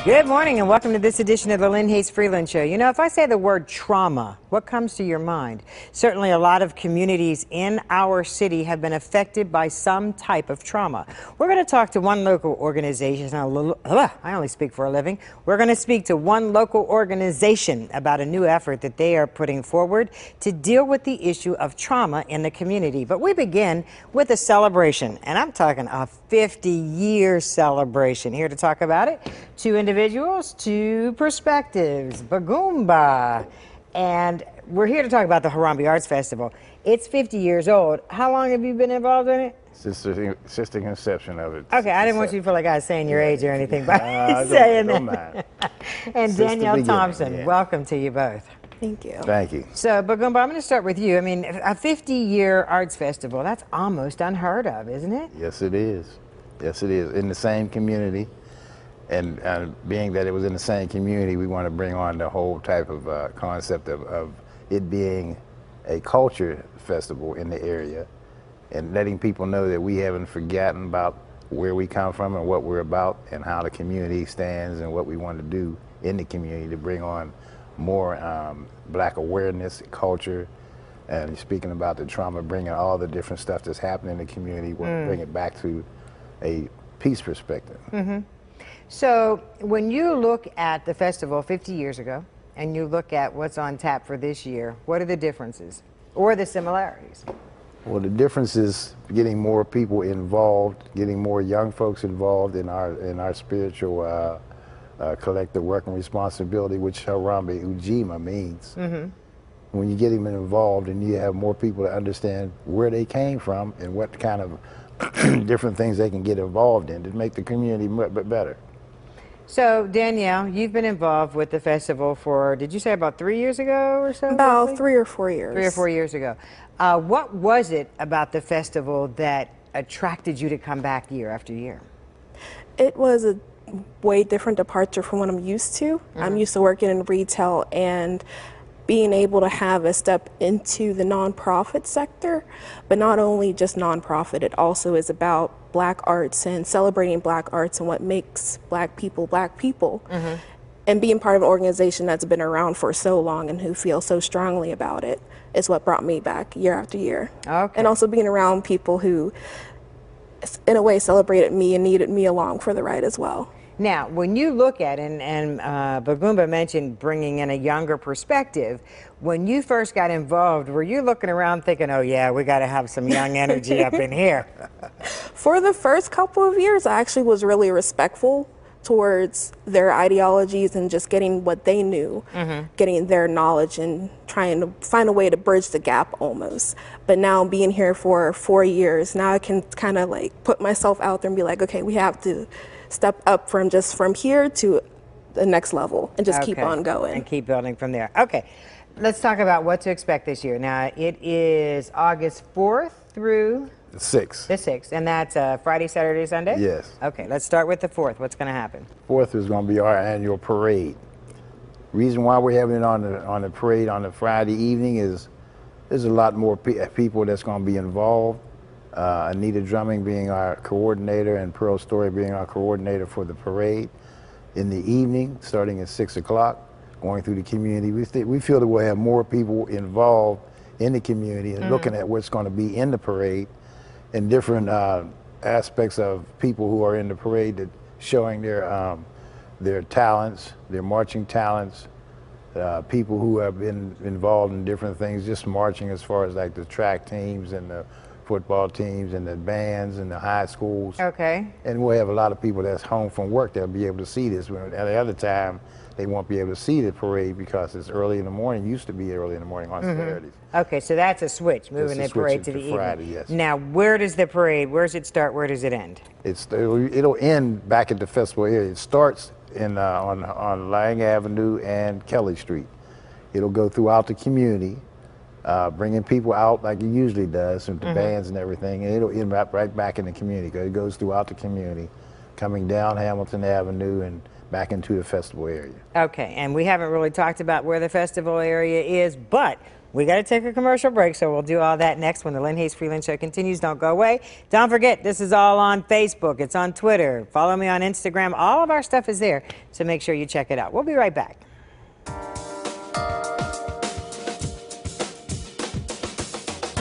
Good morning and welcome to this edition of the Lynn Hayes Freeland Show. You know, if I say the word trauma, what comes to your mind? Certainly a lot of communities in our city have been affected by some type of trauma. We're going to talk to one local organization. I only speak for a living. We're going to speak to one local organization about a new effort that they are putting forward to deal with the issue of trauma in the community. But we begin with a celebration, and I'm talking a 50-year celebration. Here to talk about it, two individuals, two perspectives, Bagumba. And we're here to talk about the Harambe Arts Festival. It's 50 years old. How long have you been involved in it? Since the inception of it. Okay, I didn't want you to feel like I was saying your age or anything by saying don't that. mind. And Since the Danielle beginning, Thompson, yeah. welcome to you both. Thank you. Thank you. So, Bagumba, I'm going to start with you. I mean, a 50-year arts festival, that's almost unheard of, isn't it? Yes, it is. Yes, it is. In the same community. And being that it was in the same community, we want to bring on the whole type of concept of it being a culture festival in the area and letting people know that we haven't forgotten about where we come from and what we're about and how the community stands and what we want to do in the community to bring on more black awareness, culture, and speaking about the trauma, bringing all the different stuff that's happening in the community, bring it back to a peace perspective. Mm-hmm. So when you look at the festival 50 years ago and you look at what's on tap for this year, what are the differences or the similarities? Well, the difference is getting more people involved, getting more young folks involved in our spiritual collective work and responsibility, which Harambe Ujima means. Mm-hmm. When you get them involved and you have more people to understand where they came from and what kind of different things they can get involved in to make the community much better. So, Danielle, you've been involved with the festival for, did you say about 3 years ago or so? About roughly? 3 or 4 years. 3 or 4 years ago. What was it about the festival that attracted you to come back year after year? It was a way different departure from what I'm used to. Mm-hmm. I'm used to working in retail and being able to have a step into the nonprofit sector, but not only just nonprofit, it also is about black arts and celebrating black arts and what makes black people. Mm-hmm. And being part of an organization that's been around for so long and who feels so strongly about it is what brought me back year after year. Okay. And also being around people who, in a way, celebrated me and needed me along for the ride as well. Now, when you look at, and Bagumba mentioned bringing in a younger perspective, when you first got involved, were you looking around thinking, oh yeah, we got to have some young energy up in here? For the first couple of years, I actually was really respectful towards their ideologies and just getting what they knew, mm-hmm. getting their knowledge and trying to find a way to bridge the gap almost. But now being here for 4 years, now I can kind of like put myself out there and be like, okay, we have to step up from here to the next level and just keep on going. And keep building from there. Okay, let's talk about what to expect this year. Now, it is August 4th through The 6th. The 6th, and that's Friday, Saturday, Sunday? Yes. Okay, let's start with the 4th. What's going to happen? 4th is going to be our annual parade. Reason why we're having it on the parade on the Friday evening is there's a lot more people that's going to be involved. Anita Drumming being our coordinator and Pearl Story being our coordinator for the parade. In the evening, starting at 6 o'clock, going through the community, we feel that we'll have more people involved in the community and looking at what's going to be in the parade and different aspects of people who are in the parade that showing their talents, their marching talents, people who have been involved in different things, just marching as far as like the track teams and the football teams and the bands and the high schools. Okay. And we'll have a lot of people that's home from work that'll be able to see this. At the other time, they won't be able to see the parade because it's early in the morning. Used to be early in the morning on Saturdays. Okay, so that's a switch, moving the parade to the evening. Friday, yes. Now, where does the parade, where does it start, where does it end? It'll end back at the festival area. It starts on Lang Avenue and Kelly Street. It'll go throughout the community, bringing people out like it usually does with the bands and everything, and it'll end right back in the community. It goes throughout the community, coming down Hamilton Avenue and back into the festival area. Okay, and we haven't really talked about where the festival area is, but We got to take a commercial break, so we'll do all that next when the Lynn Hayes Freeland Show continues. Don't go away. Don't forget, this is all on Facebook. It's on Twitter. Follow me on Instagram. All of our stuff is there, so make sure you check it out. We'll be right back.